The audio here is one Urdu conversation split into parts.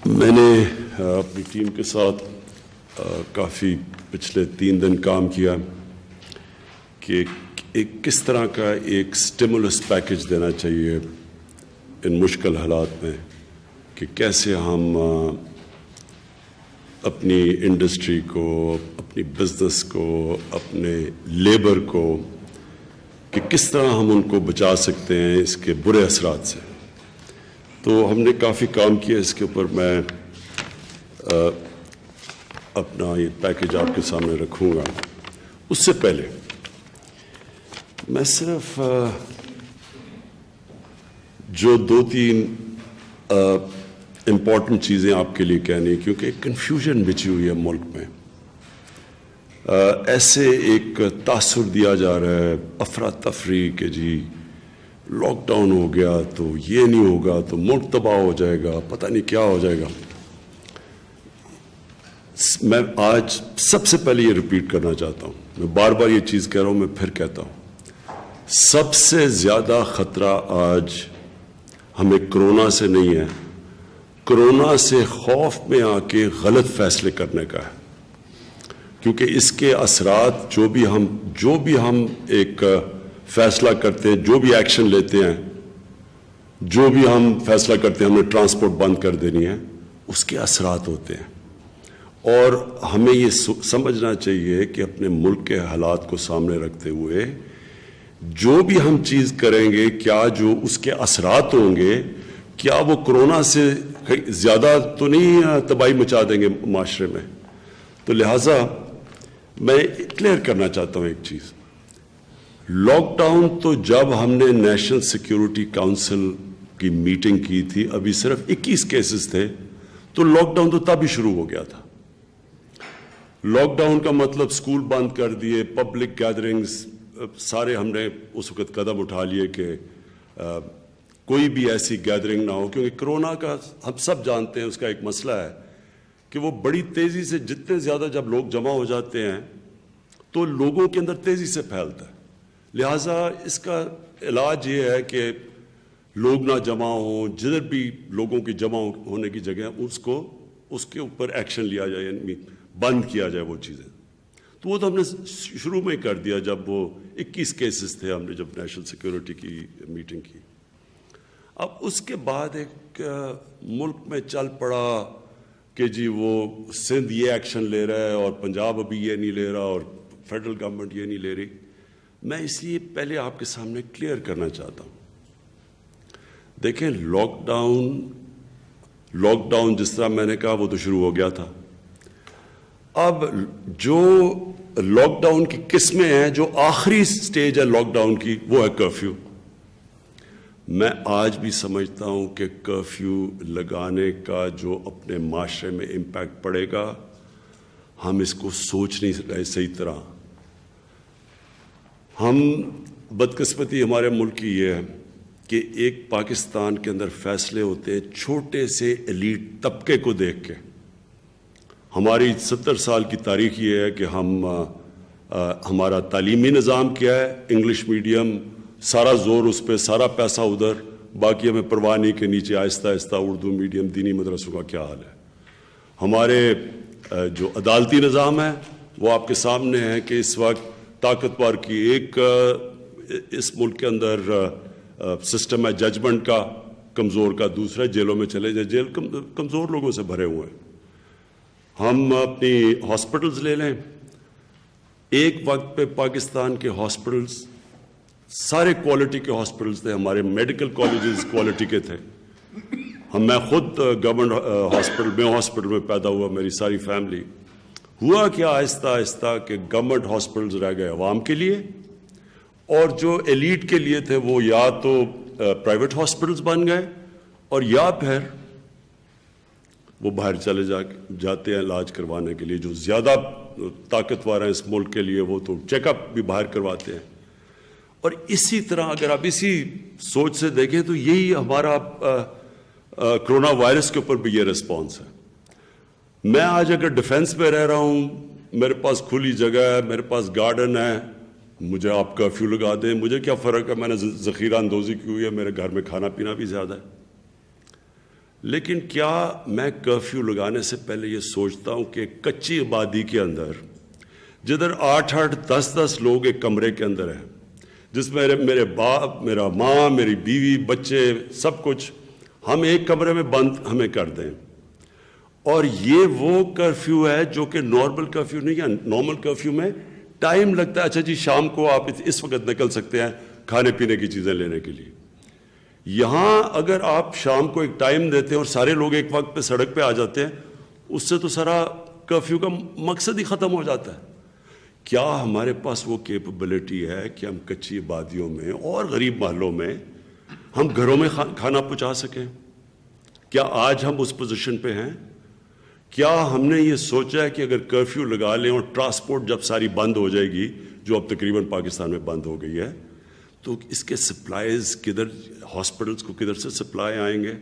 میں نے اپنی ٹیم کے ساتھ کافی پچھلے 3 دن کام کیا کہ کس طرح کا ایک سٹیمولس پیکج دینا چاہیے ان مشکل حالات میں، کہ کیسے ہم اپنی انڈسٹری کو، اپنی بزنس کو، اپنے لیبر کو، کہ کس طرح ہم ان کو بچا سکتے ہیں اس کے برے اثرات سے۔ تو ہم نے کافی کام کیا اس کے اوپر۔ میں اپنا یہ پیکج آپ کے سامنے رکھوں گا۔ اس سے پہلے میں صرف جو 2-3 امپورٹنٹ چیزیں آپ کے لیے کہنی، کیونکہ ایک کنفیوژن بچی ہوئی ہے ملک میں۔ ایسے ایک تاثر دیا جا رہا ہے، افراتفری، کہ جی لاک ڈاؤن ہو گیا تو یہ نہیں ہوگا تو ملک تباہ ہو جائے گا، پتہ نہیں کیا ہو جائے گا۔ میں آج سب سے پہلے یہ ریپیٹ کرنا چاہتا ہوں، میں بار بار یہ چیز کہہ رہا ہوں، میں پھر کہتا ہوں، سب سے زیادہ خطرہ آج ہمیں کرونا سے نہیں ہے، کرونا سے خوف میں آ کے غلط فیصلے کرنے کا ہے۔ کیونکہ اس کے اثرات جو بھی ہم ایک فیصلہ کرتے ہیں، جو بھی ایکشن لیتے ہیں، جو بھی ہم فیصلہ کرتے ہیں، ہم نے ٹرانسپورٹ بند کر دینی ہے، اس کے اثرات ہوتے ہیں۔ اور ہمیں یہ سمجھنا چاہیے کہ اپنے ملک کے حالات کو سامنے رکھتے ہوئے جو بھی ہم چیز کریں گے، کیا جو اس کے اثرات ہوں گے، کیا وہ کرونا سے زیادہ تو نہیں تباہی مچا دیں گے معاشرے میں۔ تو لہٰذا میں کلیئر کرنا چاہتا ہوں ایک چیز، لاک ڈاؤن تو جب ہم نے نیشنل سیکیورٹی کونسل کی میٹنگ کی تھی، ابھی صرف 21 کیسز تھے، تو لاک ڈاؤن تو تب ہی شروع ہو گیا تھا۔ لاک ڈاؤن کا مطلب سکول بند کر دیے، پبلک گیدرنگز سارے ہم نے اس وقت قدم اٹھا لیے کہ کوئی بھی ایسی گیدرنگ نہ ہو، کیونکہ کرونا کا ہم سب جانتے ہیں اس کا ایک مسئلہ ہے کہ وہ بڑی تیزی سے، جتنے زیادہ جب لوگ جمع ہو جاتے ہیں تو لوگوں کے اندر تیزی سے پھیلتا ہے۔ لہٰذا اس کا علاج یہ ہے کہ لوگ نہ جمع ہوں، جدھر بھی لوگوں کی جمع ہونے کی جگہ اس کے اوپر ایکشن لیا جائے، یعنی بند کیا جائے وہ چیزیں۔ تو وہ تو ہم نے شروع میں کر دیا جب وہ 21 کیسز تھے، ہم نے جب نیشنل سیکیورٹی کی میٹنگ کی۔ اب اس کے بعد ایک ملک میں چل پڑا کہ جی وہ سندھ یہ ایکشن لے رہا ہے اور پنجاب ابھی یہ نہیں لے رہا اور فیڈرل گورنمنٹ یہ نہیں لے رہی۔ میں اس لیے پہلے آپ کے سامنے کلیئر کرنا چاہتا ہوں، دیکھیں لاک ڈاؤن جس طرح میں نے کہا وہ تو شروع ہو گیا تھا۔ اب جو لاک ڈاؤن کی قسمیں ہیں، جو آخری سٹیج ہے لاک ڈاؤن کی، وہ ہے کرفیو۔ میں آج بھی سمجھتا ہوں کہ کرفیو لگانے کا جو اپنے معاشرے میں امپیکٹ پڑے گا، ہم اس کو سوچ نہیں رہے صحیح طرح۔ ہم بدقسمتی ہمارے ملک کی یہ ہے کہ ایک پاکستان کے اندر فیصلے ہوتے ہیں چھوٹے سے ایلیٹ طبقے کو دیکھ کے۔ ہماری 70 سال کی تاریخ یہ ہے کہ ہمارا تعلیمی نظام کیا ہے، انگلش میڈیم، سارا زور اس پہ، سارا پیسہ ادھر، باقی ہمیں پرواہ نہیں کہ نیچے آہستہ آہستہ اردو میڈیم، دینی مدرسوں کا کیا حال ہے۔ ہمارے جو عدالتی نظام ہے وہ آپ کے سامنے ہے کہ اس وقت طاقتور کی ایک اس ملک کے اندر سسٹم ہے ججمنٹ کا، کمزور کا دوسرا، جیلوں میں چلے جائے، جیل کمزور لوگوں سے بھرے ہوئے ہیں۔ ہم اپنی ہاسپٹلز لے لیں، ایک وقت پہ پاکستان کے ہاسپٹلز سارے کوالٹی کے ہاسپٹلز تھے، ہمارے میڈیکل کالجز کوالٹی کے تھے۔ میں خود گورنمنٹ ہاسپٹل میں پیدا ہوا، میری ساری فیملی۔ ہوا کیا آہستہ آہستہ کہ گورنمنٹ ہاسپٹلز رہ گئے عوام کے لیے، اور جو ایلیٹ کے لیے تھے وہ یا تو پرائیویٹ ہاسپٹلز بن گئے، اور یا پھر وہ باہر چلے جاتے ہیں علاج کروانے کے لیے۔ جو زیادہ طاقتور ہیں اس ملک کے لیے وہ تو چیک اپ بھی باہر کرواتے ہیں۔ اور اسی طرح اگر آپ اسی سوچ سے دیکھیں تو یہی ہمارا کرونا وائرس کے اوپر بھی یہ رسپانس ہے۔ میں آج اگر ڈیفنس میں رہ رہا ہوں، میرے پاس کھلی جگہ ہے، میرے پاس گارڈن ہے، مجھے آپ کرفیو لگا دیں، مجھے کیا فرق ہے، میں نے ذخیرہ اندوزی کی ہوئی ہے، میرے گھر میں کھانا پینا بھی زیادہ ہے۔ لیکن کیا میں کرفیو لگانے سے پہلے یہ سوچتا ہوں کہ کچی آبادی کے اندر جدھر 8-8 10-10 لوگ ایک کمرے کے اندر ہیں، جس میں میرے باپ، میرا ماں، میری بیوی، بچے، سب کچھ، ہم ایک کمرے میں بند ہمیں کر دیں، اور یہ وہ کرفیو ہے جو کہ نارمل کرفیو نہیں ہے۔ نارمل کرفیو میں ٹائم لگتا ہے، اچھا جی شام کو آپ اس وقت نکل سکتے ہیں کھانے پینے کی چیزیں لینے کے لیے۔ یہاں اگر آپ شام کو ایک ٹائم دیتے ہیں اور سارے لوگ ایک وقت پہ سڑک پہ آ جاتے ہیں، اس سے تو سارا کرفیو کا مقصد ہی ختم ہو جاتا ہے۔ کیا ہمارے پاس وہ کیپبلٹی ہے کہ ہم کچی آبادیوں میں اور غریب محلوں میں ہم گھروں میں کھانا پہنچا سکیں؟ کیا آج ہم اس پوزیشن پہ ہیں؟ کیا ہم نے یہ سوچا ہے کہ اگر کرفیو لگا لیں اور ٹرانسپورٹ جب ساری بند ہو جائے گی، جو اب تقریباً پاکستان میں بند ہو گئی ہے، تو اس کے سپلائیز کدھر، ہاسپٹلس کو کدھر سے سپلائی آئیں گے؟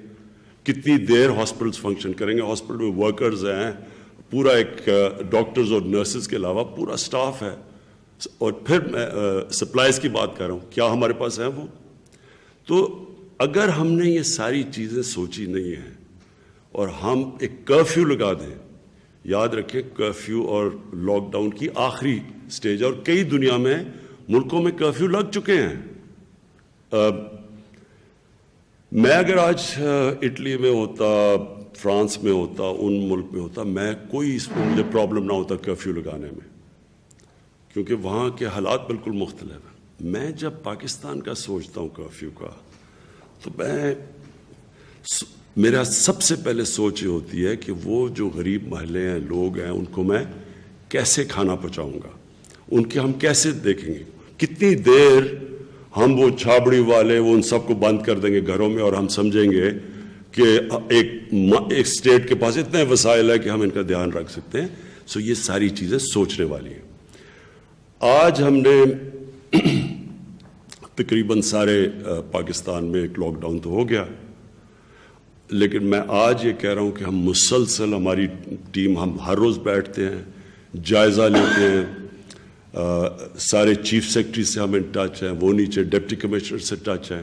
کتنی دیر ہاسپٹلس فنکشن کریں گے؟ ہاسپٹل میں ورکرز ہیں، پورا ایک ڈاکٹرز اور نرسز کے علاوہ پورا سٹاف ہے، اور پھر میں سپلائیز کی بات کر رہا ہوں، کیا ہمارے پاس ہیں وہ؟ تو اگر ہم نے یہ ساری چیزیں سوچی نہیں ہیں اور ہم ایک کرفیو لگا دیں، یاد رکھیں کرفیو اور لاک ڈاؤن کی آخری سٹیج، اور کئی دنیا میں ملکوں میں کرفیو لگ چکے ہیں۔ میں اگر آج اٹلی میں ہوتا، فرانس میں ہوتا، ان ملک میں ہوتا، میں کوئی اس میں مجھے پرابلم نہ ہوتا کرفیو لگانے میں، کیونکہ وہاں کے حالات بالکل مختلف ہیں۔ میں جب پاکستان کا سوچتا ہوں کرفیو کا، تو میرا سب سے پہلے سوچ یہ ہوتی ہے کہ وہ جو غریب محلے ہیں، لوگ ہیں، ان کو میں کیسے کھانا پہنچاؤں گا، ان کے ہم کیسے دیکھیں گے، کتنی دیر ہم وہ چھابڑی والے وہ ان سب کو بند کر دیں گے گھروں میں، اور ہم سمجھیں گے کہ ایک اسٹیٹ کے پاس اتنے وسائل ہے کہ ہم ان کا دھیان رکھ سکتے ہیں۔ سو یہ ساری چیزیں سوچنے والی ہیں۔ آج ہم نے تقریباً سارے پاکستان میں ایک لاک ڈاؤن تو ہو گیا، لیکن میں آج یہ کہہ رہا ہوں کہ ہم مسلسل، ہماری ٹیم، ہم ہر روز بیٹھتے ہیں، جائزہ لیتے ہیں، سارے چیف سیکرٹری سے ہم ان ٹچ ہیں، وہ نیچے ڈپٹی کمشنر سے ٹچ ہیں،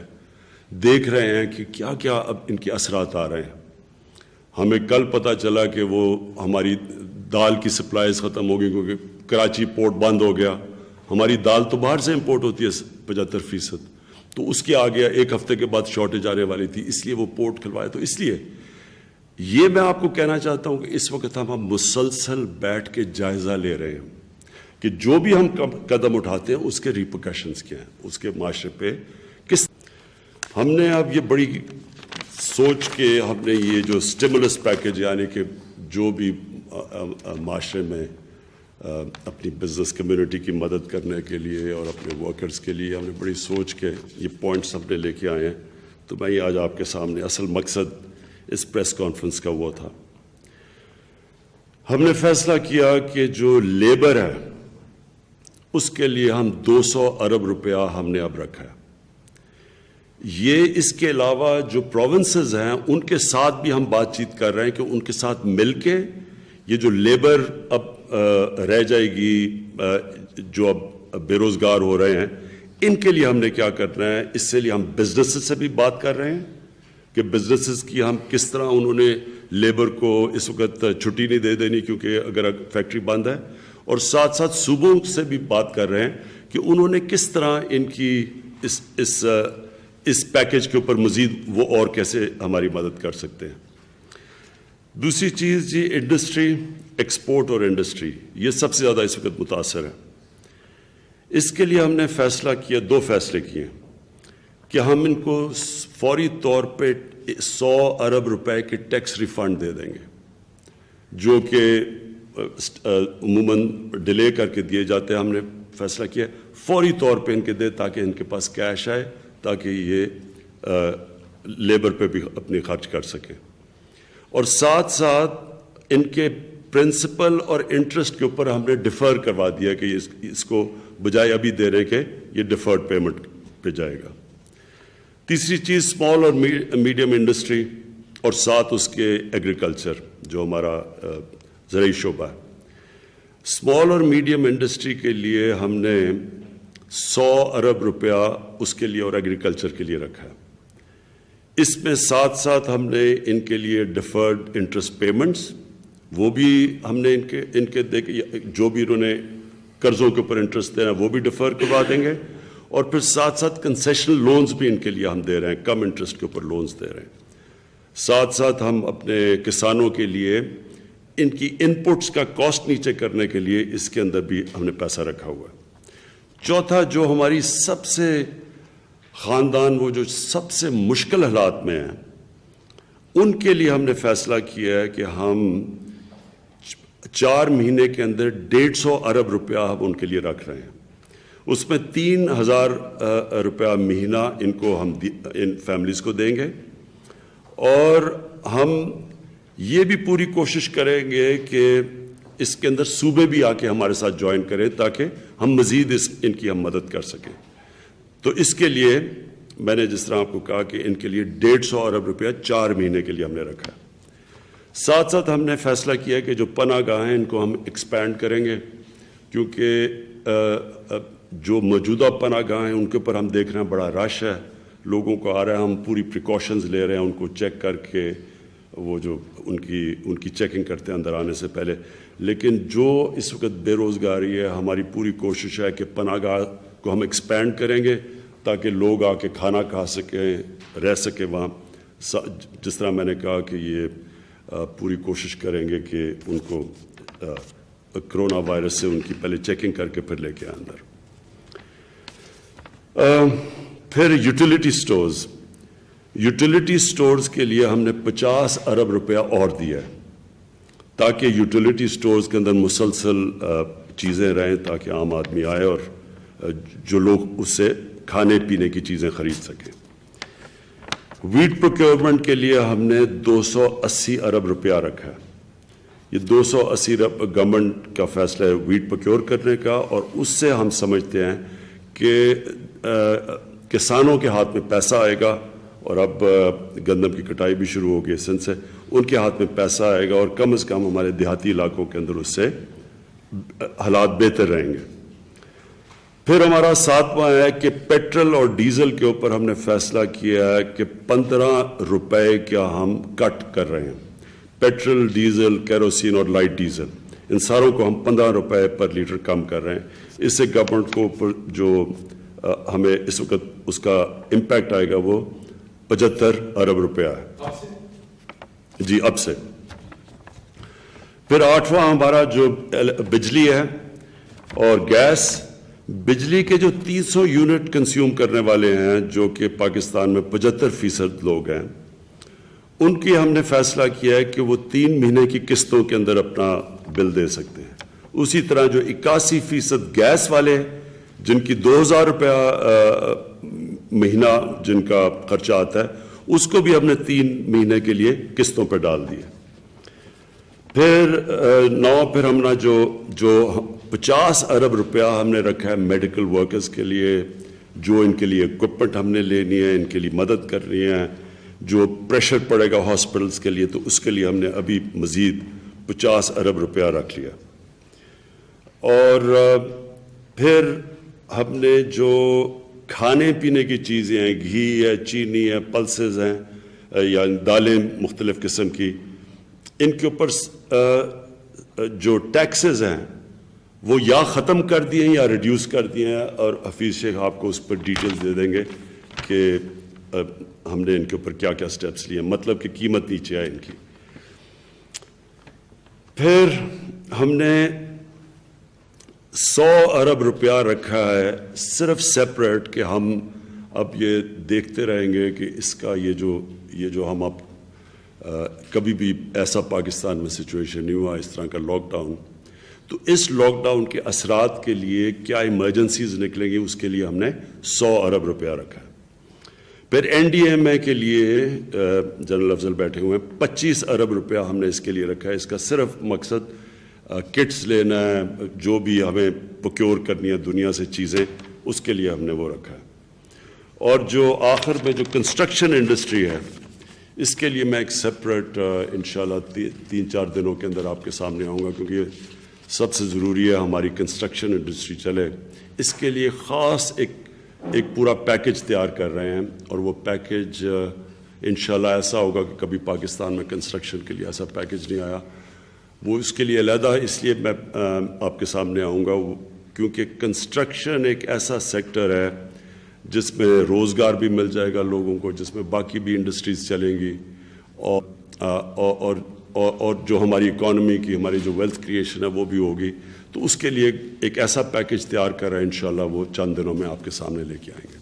دیکھ رہے ہیں کہ کیا کیا اب ان کے اثرات آ رہے ہیں۔ ہمیں کل پتہ چلا کہ وہ ہماری دال کی سپلائیز ختم ہو گئی، کیونکہ کراچی پورٹ بند ہو گیا۔ ہماری دال تو باہر سے امپورٹ ہوتی ہے 75%، تو اس کے آگے ایک ہفتے کے بعد شارٹیج آنے والی تھی، اس لیے وہ پورٹ کھلوایا۔ تو اس لیے یہ میں آپ کو کہنا چاہتا ہوں کہ اس وقت ہم مسلسل بیٹھ کے جائزہ لے رہے ہیں کہ جو بھی ہم قدم اٹھاتے ہیں اس کے ریپرکشنز کیا ہیں، اس کے معاشرے پہ کس۔ ہم نے اب یہ بڑی سوچ کے ہم نے یہ جو سٹیمولس پیکج، یعنی کہ جو بھی معاشرے میں اپنی بزنس کمیونٹی کی مدد کرنے کے لیے اور اپنے ورکرز کے لیے، ہم نے بڑی سوچ کے یہ پوائنٹس ہم نے لے کے آئے ہیں۔ تو میں یہ آج آپ کے سامنے، اصل مقصد اس پریس کانفرنس کا وہ تھا۔ ہم نے فیصلہ کیا کہ جو لیبر ہے اس کے لیے ہم 200 ارب روپیہ ہم نے اب رکھا ہے۔ یہ اس کے علاوہ جو پروونسز ہیں ان کے ساتھ بھی ہم بات چیت کر رہے ہیں کہ ان کے ساتھ مل کے یہ جو لیبر اب رہ جائے گی، جو اب بے روزگار ہو رہے ہیں، ان کے لیے ہم نے کیا کرنا ہے۔ اس سے لیے ہم بزنسز سے بھی بات کر رہے ہیں کہ بزنسز کی ہم کس طرح، انہوں نے لیبر کو اس وقت چھٹی نہیں دے دینی کیونکہ اگر فیکٹری بند ہے، اور ساتھ ساتھ صوبوں سے بھی بات کر رہے ہیں کہ انہوں نے کس طرح ان کی اس پیکج کے اوپر مزید وہ اور کیسے ہماری مدد کر سکتے ہیں۔ دوسری چیز جی، انڈسٹری، ایکسپورٹ اور انڈسٹری، یہ سب سے زیادہ اس وقت متاثر ہے۔ اس کے لیے ہم نے فیصلہ کیا، 2 فیصلے کیے کہ ہم ان کو فوری طور پہ 100 ارب روپے کے ٹیکس ریفنڈ دے دیں گے، جو کہ عموماً ڈیلے کر کے دیے جاتے ہیں۔ ہم نے فیصلہ کیا فوری طور پہ ان کے دے، تاکہ ان کے پاس کیش آئے، تاکہ یہ لیبر پہ بھی اپنی خرچ کر سکیں، اور ساتھ ساتھ ان کے پرنسپل اور انٹرسٹ کے اوپر ہم نے ڈیفر کروا دیا کہ اس کو بجائے ابھی دے رہے کہ یہ ڈیفرڈ پیمنٹ پہ جائے گا۔ تیسری چیز، اسمال اور میڈیم انڈسٹری، اور ساتھ اس کے ایگریکلچر جو ہمارا زرعی شعبہ ہے۔ اسمال اور میڈیم انڈسٹری کے لیے ہم نے 100 ارب روپیہ اس کے لیے اور ایگریکلچر کے لیے رکھا ہے۔ اس میں ساتھ ساتھ ہم نے ان کے لیے ڈیفرڈ انٹرسٹ پیمنٹس وہ بھی ہم نے ان کے جو بھی انہوں نے قرضوں کے اوپر انٹرسٹ دینا وہ بھی ڈیفر کروا دیں گے، اور پھر ساتھ ساتھ کنسیشنل لونز بھی ان کے لیے ہم دے رہے ہیں، کم انٹرسٹ کے اوپر لونز دے رہے ہیں۔ ساتھ ساتھ ہم اپنے کسانوں کے لیے ان کی ان پٹس کا کاسٹ نیچے کرنے کے لیے اس کے اندر بھی ہم نے پیسہ رکھا ہوا ہے۔ چوتھا، جو ہماری سب سے خاندان وہ جو سب سے مشکل حالات میں ہیں ان کے لیے ہم نے فیصلہ کیا ہے کہ ہم 4 مہینے کے اندر 150 ارب روپیہ ہم ان کے لیے رکھ رہے ہیں۔ اس میں 3000 روپیہ مہینہ ان کو ہم ان فیملیز کو دیں گے، اور ہم یہ بھی پوری کوشش کریں گے کہ اس کے اندر صوبے بھی آ کے ہمارے ساتھ جوائن کریں تاکہ ہم مزید ان کی ہم مدد کر سکیں۔ تو اس کے لیے میں نے جس طرح آپ کو کہا کہ ان کے لیے 150 ارب روپیہ 4 مہینے کے لیے ہم نے رکھا ہے۔ ساتھ ساتھ ہم نے فیصلہ کیا کہ جو پناہ گاہ ہیں ان کو ہم ایکسپینڈ کریں گے، کیونکہ جو موجودہ پناہ گاہ ہیں ان کے اوپر ہم دیکھ رہے ہیں بڑا رش ہے، لوگوں کو آ رہا ہے، ہم پوری پریکاشنز لے رہے ہیں، ان کو چیک کر کے وہ جو ان کی چیکنگ کرتے ہیں اندر آنے سے پہلے۔ لیکن جو اس وقت بے روزگاری ہے، ہماری پوری کوشش ہے کہ پناہ گاہ کو ہم ایکسپینڈ کریں گے تاکہ لوگ آ کے کھانا کھا سکیں، رہ سکیں وہاں۔ جس طرح میں نے کہا کہ یہ پوری کوشش کریں گے کہ ان کو کرونا وائرس سے ان کی پہلے چیکنگ کر کے پھر لے کے آئیں اندر۔ پھر یوٹیلیٹی سٹورز کے لیے ہم نے 50 ارب روپیہ اور دیا ہے تاکہ یوٹیلیٹی سٹورز کے اندر مسلسل چیزیں رہیں، تاکہ عام آدمی آئے اور جو لوگ اس سے کھانے پینے کی چیزیں خرید سکیں۔ ویٹ پروکیورمنٹ کے لیے ہم نے 280 ارب روپیہ رکھا ہے۔ یہ 280 ارب گورنمنٹ کا فیصلہ ہے ویٹ پروکیور کرنے کا، اور اس سے ہم سمجھتے ہیں کہ کسانوں کے ہاتھ میں پیسہ آئے گا، اور اب گندم کی کٹائی بھی شروع ہوگی سن سے، ان کے ہاتھ میں پیسہ آئے گا، اور کم از کم ہمارے دیہاتی علاقوں کے اندر اس سے حالات بہتر رہیں گے۔ پھر ہمارا 7واں ہے کہ پیٹرول اور ڈیزل کے اوپر ہم نے فیصلہ کیا ہے کہ 15 روپے کا ہم کٹ کر رہے ہیں۔ پیٹرول، ڈیزل، کیروسین اور لائٹ ڈیزل، ان ساروں کو ہم 15 روپے پر لیٹر کم کر رہے ہیں۔ اس سے گورنمنٹ کو جو ہمیں اس وقت اس کا امپیکٹ آئے گا وہ 75 ارب روپیہ ہے جی اب سے۔ پھر 8واں ہمارا جو بجلی ہے اور گیس، بجلی کے جو 300 یونٹ کنزیوم کرنے والے ہیں جو کہ پاکستان میں 75% لوگ ہیں، ان کی ہم نے فیصلہ کیا ہے کہ وہ 3 مہینے کی قسطوں کے اندر اپنا بل دے سکتے ہیں۔ اسی طرح جو 81% گیس والے جن کی 2000 روپیہ مہینہ جن کا خرچہ آتا ہے، اس کو بھی ہم نے 3 مہینے کے لیے قسطوں پہ ڈال دیا۔ پھر 9 پھر ہم نے جو 50 ارب روپیہ ہم نے رکھا ہے میڈیکل ورکرز کے لیے، جو ان کے لیے اکوپمنٹ ہم نے لینی ہے، ان کے لیے مدد کرنی ہے، جو پریشر پڑے گا ہاسپٹلس کے لیے، تو اس کے لیے ہم نے ابھی مزید 50 ارب روپیہ رکھ لیا۔ اور پھر ہم نے جو کھانے پینے کی چیزیں ہیں، گھی ہے، چینی ہے، پلسز ہیں یا دالیں مختلف قسم کی، ان کے اوپر جو ٹیکسز ہیں وہ یا ختم کر دیے ہیں یا ریڈیوس کر دیے ہیں، اور حفیظ شیخ آپ کو اس پر ڈیٹیلز دے دیں گے کہ ہم نے ان کے اوپر کیا کیا سٹیپس لیے ہیں، مطلب کہ قیمت نیچے آئے ان کی۔ پھر ہم نے 100 ارب روپیہ رکھا ہے صرف سیپریٹ کہ ہم اب یہ دیکھتے رہیں گے کہ اس کا یہ جو ہم اب کبھی بھی ایسا پاکستان میں سچویشن نہیں ہوا اس طرح کا لاک ڈاؤن، تو اس لاک ڈاؤن کے اثرات کے لیے کیا ایمرجنسیز نکلیں گی، اس کے لیے ہم نے 100 ارب روپیہ رکھا ہے۔ پھر NDMA کے لیے جنرل افضل بیٹھے ہوئے ہیں، 25 ارب روپیہ ہم نے اس کے لیے رکھا ہے۔ اس کا صرف مقصد کٹس لینا ہے، جو بھی ہمیں پروکیور کرنی ہے دنیا سے چیزیں، اس کے لیے ہم نے وہ رکھا ہے۔ اور جو آخر میں جو کنسٹرکشن انڈسٹری ہے، اس کے لیے میں ایک سیپریٹ انشاءاللہ 3-4 دنوں کے اندر آپ کے سامنے آؤں گا، کیونکہ سب سے ضروری ہے ہماری کنسٹرکشن انڈسٹری چلے۔ اس کے لیے خاص ایک پورا پیکج تیار کر رہے ہیں، اور وہ پیکج انشاءاللہ ایسا ہوگا کہ کبھی پاکستان میں کنسٹرکشن کے لیے ایسا پیکج نہیں آیا. وہ اس کے لیے علیحدہ اس لیے میں آپ کے سامنے آؤں گا کیونکہ کنسٹرکشن ایک ایسا سیکٹر ہے جس میں روزگار بھی مل جائے گا لوگوں کو, جس میں باقی بھی انڈسٹریز چلیں گی, اور جو ہماری اکانومی کی ہماری جو ویلتھ کریشن ہے وہ بھی ہوگی. تو اس کے لیے ایک ایسا پیکج تیار کر رہا ہے, انشاءاللہ وہ چند دنوں میں آپ کے سامنے لے کے آئیں گے.